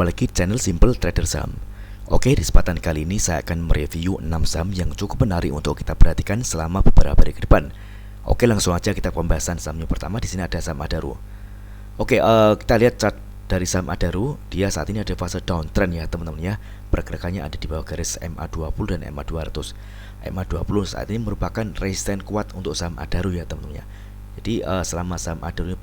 kembali lagi di channel Simple Trader Saham. Oke, di kesempatan kali ini saya akan mereview 6 saham yang cukup menarik untuk kita perhatikan selama beberapa hari ke depan. Oke, langsung aja kita pembahasan sahamnya. Pertama di sini ada saham Adaro. Oke, kita lihat chart dari saham Adaro. Dia saat ini ada fase downtrend ya teman-teman ya. Pergerakannya ada di bawah garis MA20 dan MA200. MA20 saat ini merupakan resisten kuat untuk saham Adaro ya teman-teman ya. Jadi selama saham Adaro ini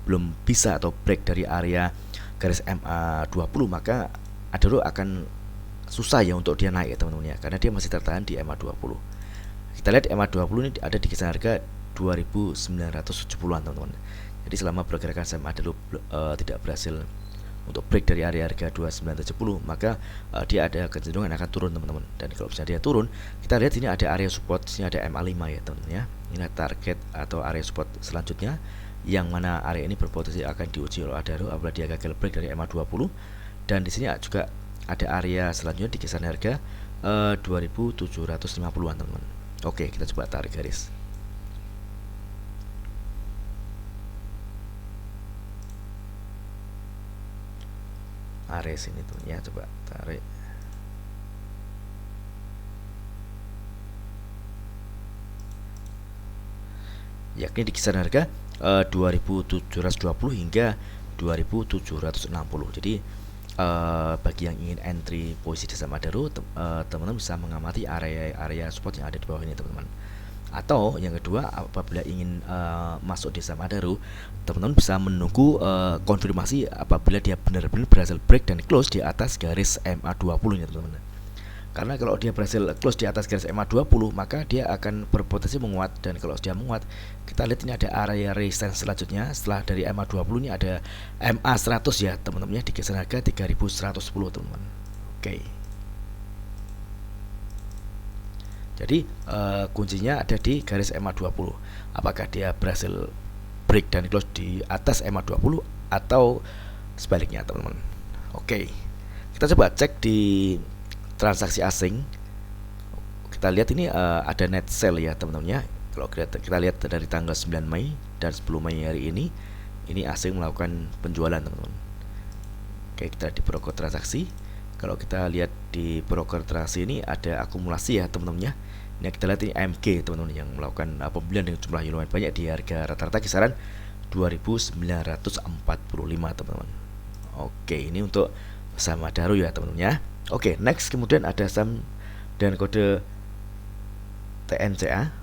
belum bisa atau break dari area garis MA20, maka Adaro akan susah ya untuk dia naik ya teman-teman ya, karena dia masih tertahan di MA20. Kita lihat MA20 ini ada di kisaran harga 2.970-an teman-teman. Jadi selama pergerakan saham Adaro tidak berhasil untuk break dari area harga 2970, maka dia ada kecenderungan akan turun teman-teman. Dan kalau misalnya dia turun, kita lihat ini ada area support, sini ada MA5 ya teman-teman ya. Ini target atau area support selanjutnya, yang mana area ini berpotensi akan diuji oleh Adaro apabila dia gagal break dari MA20. Dan di sini juga ada area selanjutnya di kisaran harga 2.750-an teman-teman. Oke, kita coba tarik garis. Area sini tuh ya, coba tarik. Yakni di kisaran harga 2.720 hingga 2.760. Jadi bagi yang ingin entry posisi di saham Adaro, teman-teman bisa mengamati area support yang ada di bawah ini teman-teman. Atau yang kedua, apabila ingin masuk di saham Adaro, teman-teman bisa menunggu konfirmasi apabila dia benar-benar berhasil break dan close di atas garis MA20 ya teman-teman. Karena kalau dia berhasil close di atas garis MA20, maka dia akan berpotensi menguat. Dan kalau dia menguat, kita lihat ini ada area resistance selanjutnya. Setelah dari MA20 ini ada MA100 ya teman-teman ya, di kisaran harga 3.110 teman-teman. Oke. Jadi kuncinya ada di garis MA20. Apakah dia berhasil break dan close di atas MA20 atau sebaliknya teman-teman. Oke. Kita coba cek di transaksi asing. Kita lihat ini ada net sell ya teman-teman ya. Kalau kita lihat dari tanggal 9 Mei dan 10 Mei hari ini asing melakukan penjualan teman-teman. Oke, kita di broker transaksi. Kalau kita lihat di broker transaksi ini ada akumulasi ya teman-teman ya. Ini kita lihat ini AMG teman-teman yang melakukan pembelian dengan jumlah yang lumayan banyak di harga rata-rata kisaran 2.945 teman-teman. Oke, ini untuk saham Adaro ya teman-teman ya. Oke, next kemudian ada saham dan kode TNCA.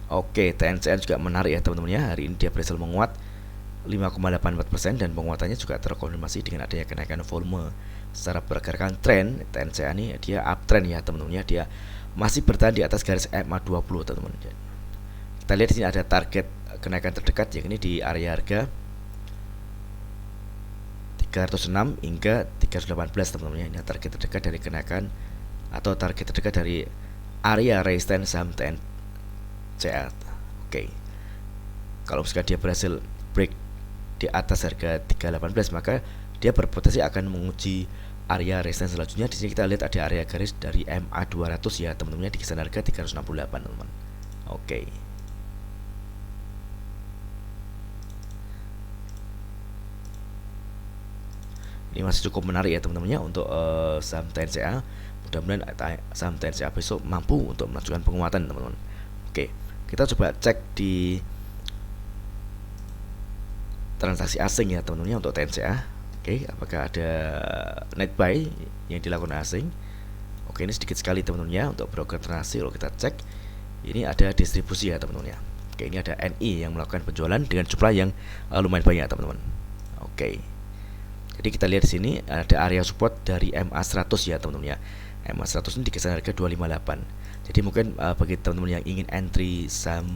Oke, TNCA juga menarik ya teman-teman ya. Hari ini dia berhasil menguat 5,84% dan penguatannya juga terkonfirmasi dengan adanya kenaikan volume. Secara pergerakan tren, TNCA ini dia uptrend ya teman-teman ya. Dia masih bertahan di atas garis MA20 teman-teman. Kita lihat di sini ada target kenaikan terdekat yakni di area harga 306 hingga 318 teman-teman ya. Ini target terdekat dari kenaikan atau target terdekat dari area resistance saham TNCA. Oke. Kalau misalkan dia berhasil break di atas harga 318, maka dia berpotensi akan menguji area resistance selanjutnya. Di sini kita lihat ada area garis dari MA200 ya teman-teman di kisaran harga 368 teman-teman. Oke. Ini masih cukup menarik ya teman-teman ya untuk saham TNCA. Mudah-mudahan saham TNCA besok mampu untuk melanjutkan penguatan teman-teman. Oke, kita coba cek di transaksi asing ya teman-teman ya untuk TNCA. Oke, apakah ada net buy yang dilakukan asing? Oke, ini sedikit sekali teman-teman ya untuk broker transaksi. Kalau kita cek, ini ada distribusi ya teman-teman ya. Oke, ini ada NI yang melakukan penjualan dengan jumlah yang lumayan banyak teman-teman. Oke. Jadi kita lihat di sini ada area support dari MA100 ya teman-teman ya. MA100 ini di kisaran harga 258. Jadi mungkin bagi teman-teman yang ingin entry saham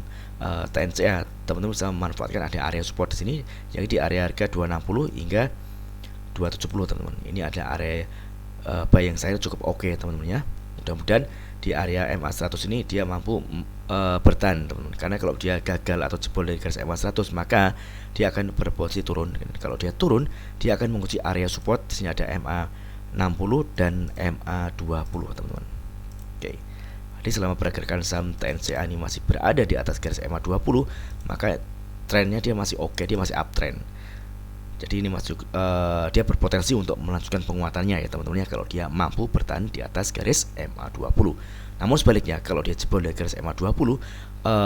TNCA, teman-teman bisa memanfaatkan ada area support di sini yang di area harga 260 hingga 270 teman-teman. Ini ada area buy yang saya cukup oke teman-teman ya. Mudah-mudahan di area MA100 ini dia mampu bertahan teman-teman. Karena kalau dia gagal atau jebol dari garis MA100, maka dia akan berposisi turun. Kalau dia turun, dia akan menguji area support. Di sini ada MA60 dan MA20 teman-teman. Oke. Jadi selama pergerakan saham TNCA ini masih berada di atas garis MA20, maka trennya dia masih oke, dia masih uptrend. Jadi ini masuk dia berpotensi untuk melanjutkan penguatannya ya teman-teman ya, kalau dia mampu bertahan di atas garis MA20. Namun sebaliknya, kalau dia jebol dari garis MA20,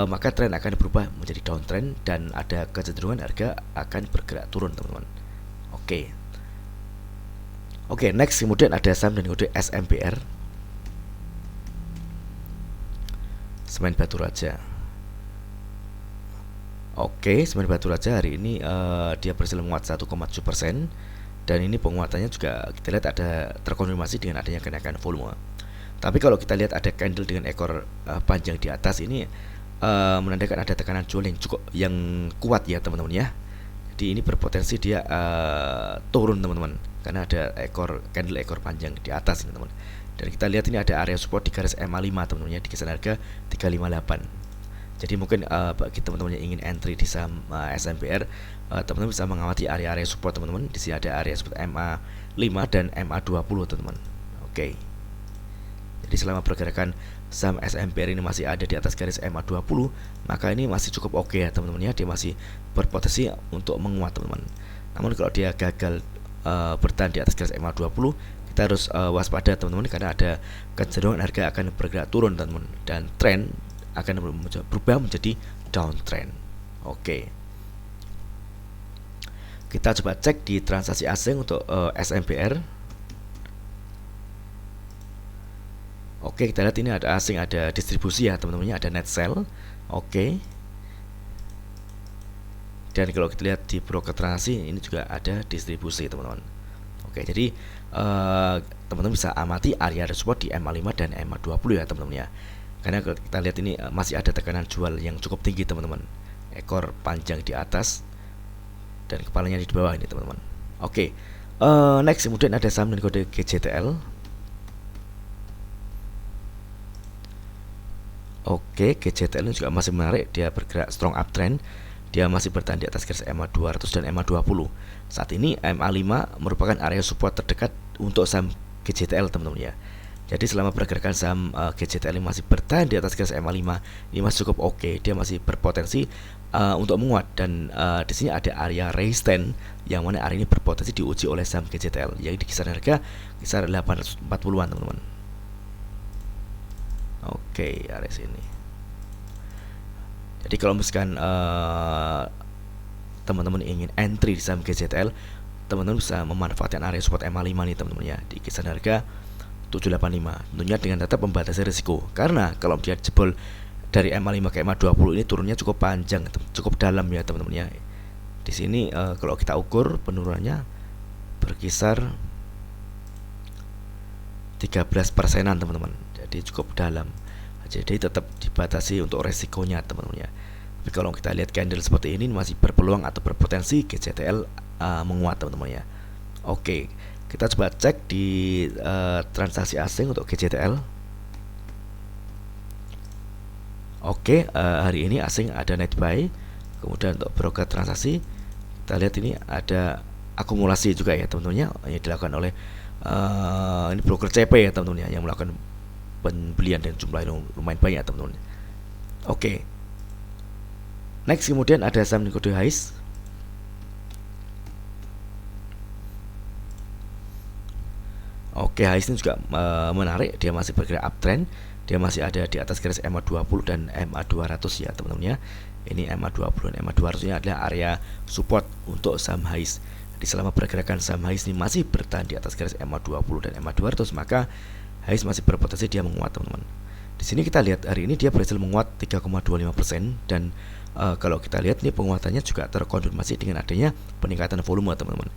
maka tren akan berubah menjadi downtrend dan ada kecenderungan harga akan bergerak turun teman-teman. Oke, next kemudian ada saham dan kode SMPR, Semen Batu Raja. Oke, Semen Batu Raja hari ini dia berhasil menguat 1,7%, dan ini penguatannya juga kita lihat ada terkonfirmasi dengan adanya kenaikan volume. Tapi kalau kita lihat ada candle dengan ekor panjang di atas ini menandakan ada tekanan jual yang kuat ya teman-teman ya. Jadi ini berpotensi dia turun teman-teman, karena ada candle ekor panjang di atas ini teman-teman. Dan kita lihat ini ada area support di garis MA5 teman-teman ya, di kisaran harga 358. Jadi mungkin bagi teman-teman yang ingin entry di saham SMPR, teman-teman bisa mengamati area-area support teman-teman. Di sini ada area support MA5 dan MA20 teman-teman. Oke. Jadi selama pergerakan saham SMPR ini masih ada di atas garis MA20, maka ini masih cukup oke ya teman-teman ya. Dia masih berpotensi untuk menguat teman-teman. Namun kalau dia gagal bertahan di atas garis MA20, kita harus waspada teman-teman, karena ada kecenderungan harga akan bergerak turun teman-teman, dan tren akan berubah menjadi downtrend. Oke. Kita coba cek di transaksi asing untuk SMPR. Oke, kita lihat ini ada asing, ada distribusi ya teman-teman, ada net sell. Oke. Dan kalau kita lihat di broker transaksi ini juga ada distribusi teman-teman. Oke, jadi teman-teman bisa amati area support di MA5 dan MA20 ya teman-teman ya. Karena kalau kita lihat ini masih ada tekanan jual yang cukup tinggi teman-teman. Ekor panjang di atas dan kepalanya di bawah ini teman-teman. Oke. Next kemudian ada saham dan kode GJTL. Oke, GJTL ini juga masih menarik, dia bergerak strong uptrend. Dia masih bertahan di atas garis MA200 dan MA20. Saat ini MA5 merupakan area support terdekat untuk saham GJTL teman-teman ya. Jadi selama pergerakan saham GJTL ini masih bertahan di atas garis MA5, ini masih cukup oke. Dia masih berpotensi untuk menguat, dan di sini ada area resistance yang mana area ini berpotensi diuji oleh saham GJTL, yaitu di kisaran harga kisaran 840-an teman-teman. Oke, area sini. Jadi kalau misalkan teman-teman ingin entry di saham GJTL, teman-teman bisa memanfaatkan area support MA5 nih teman-teman ya, di kisaran harga 785, tentunya dengan tetap membatasi risiko, karena kalau dia jebol dari MA5 ke MA20 ini turunnya cukup panjang, cukup dalam ya teman-teman ya. Di sini kalau kita ukur penurunannya berkisar 13%-an teman-teman, jadi cukup dalam. Jadi tetap dibatasi untuk resikonya teman-teman ya. Tapi kalau kita lihat candle seperti ini masih berpeluang atau berpotensi GJTL menguat teman-teman ya. Oke, kita coba cek di transaksi asing untuk GJTL. Oke, hari ini asing ada net buy. Kemudian untuk broker transaksi, kita lihat ini ada akumulasi juga ya teman-teman ya, yang dilakukan oleh ini broker CP ya teman-teman ya, yang melakukan pembelian dan jumlah yang lumayan banyak teman-teman. Oke. Next kemudian ada saham kode HIS. Oke, HIS ini juga menarik, dia masih bergerak uptrend, dia masih ada di atas garis MA20 dan MA200 ya teman-teman ya. Ini MA20 dan MA200 ini adalah area support untuk saham HIS. Jadi selama pergerakan saham HIS ini masih bertahan di atas garis MA20 dan MA200, maka HIS masih berpotensi dia menguat teman-teman. Di sini kita lihat hari ini dia berhasil menguat 3,25%, dan kalau kita lihat ini penguatannya juga terkonfirmasi dengan adanya peningkatan volume teman-teman.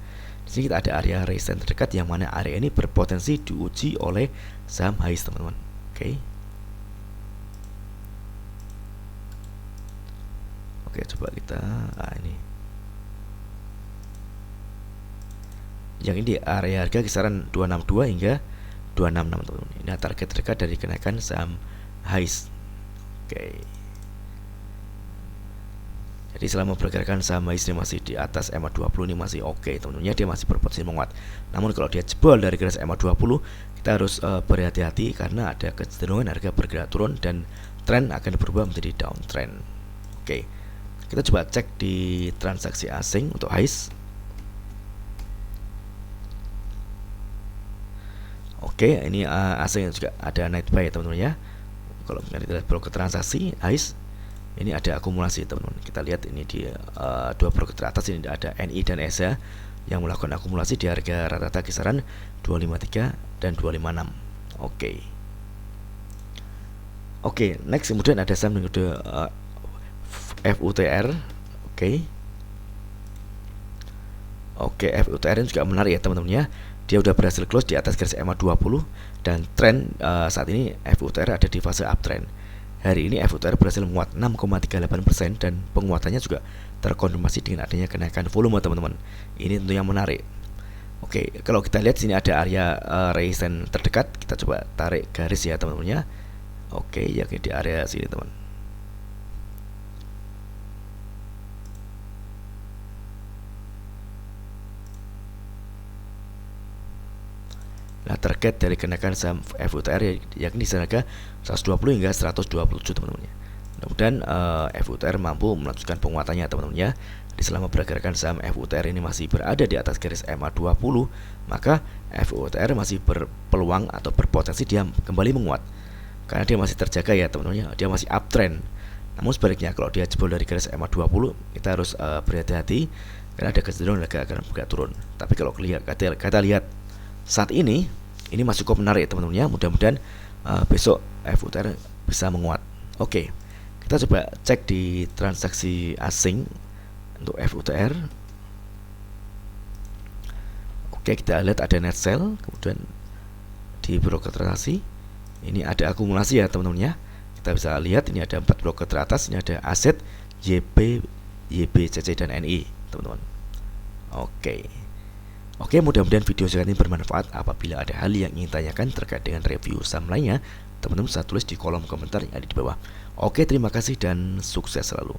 Di sini kita ada area resistance terdekat yang mana area ini berpotensi diuji oleh saham HIS teman-teman. Oke, coba kita ini. Yang ini area harga kisaran 262 hingga 266 teman-teman. Ini target terdekat dari kenaikan saham HIS. Oke. Jadi selama pergerakan saham HIS ini masih di atas EMA 20 ini masih oke, teman-teman ya, dia masih berpotensi menguat. Namun kalau dia jebol dari garis EMA 20, kita harus berhati-hati karena ada kecenderungan harga bergerak turun dan tren akan berubah menjadi downtrend. Oke. Kita coba cek di transaksi asing untuk HIS. Oke, ini asing juga ada night buy, teman-teman ya. Kalau kita lihat broker transaksi HIS, ini ada akumulasi, teman-teman. Kita lihat ini di dua broker teratas ini ada NI dan ESA yang melakukan akumulasi di harga rata-rata kisaran 253 dan 256. Oke, next kemudian ada saham yang kedua, FUTR. FUTR ini juga menarik ya, teman-teman ya. Dia udah berhasil close di atas garis EMA 20 dan tren saat ini FUTR ada di fase uptrend. Hari ini FUTR berhasil menguat 6,38% dan penguatannya juga terkonfirmasi dengan adanya kenaikan volume, teman-teman. Ini tentu yang menarik. Oke, kalau kita lihat sini ada area resistance terdekat, kita coba tarik garis ya, teman-teman ya. Oke, ya di area sini, teman. Nah, target dari kenaikan saham FUTR yakni di harga 120 hingga 127, teman-teman ya. Mudah-mudahan FUTR mampu melanjutkan penguatannya, teman-teman ya. Di selama pergerakan saham FUTR ini masih berada di atas garis EMA 20, maka FUTR masih berpeluang atau berpotensi dia kembali menguat. Karena dia masih terjaga ya, teman-teman ya. Dia masih uptrend. Namun sebaliknya kalau dia jebol dari garis EMA 20, kita harus berhati-hati karena ada kecenderungan harga akan bergerak turun. Tapi kalau kita lihat saat ini masih cukup menarik ya, teman-teman ya. Mudah-mudahan besok FUTR bisa menguat. Oke, kita coba cek di transaksi asing untuk FUTR. Oke, kita lihat ada net sell, kemudian di broker transaksi ini ada akumulasi ya, teman-teman ya. Kita bisa lihat ini ada 4 broker teratas, ini ada aset YP, YBCC dan NI, teman-teman. Oke, mudah-mudahan video saya ini bermanfaat. Apabila ada hal yang ingin tanyakan terkait dengan review saham lainnya, teman-teman bisa tulis di kolom komentar yang ada di bawah. Oke, terima kasih dan sukses selalu.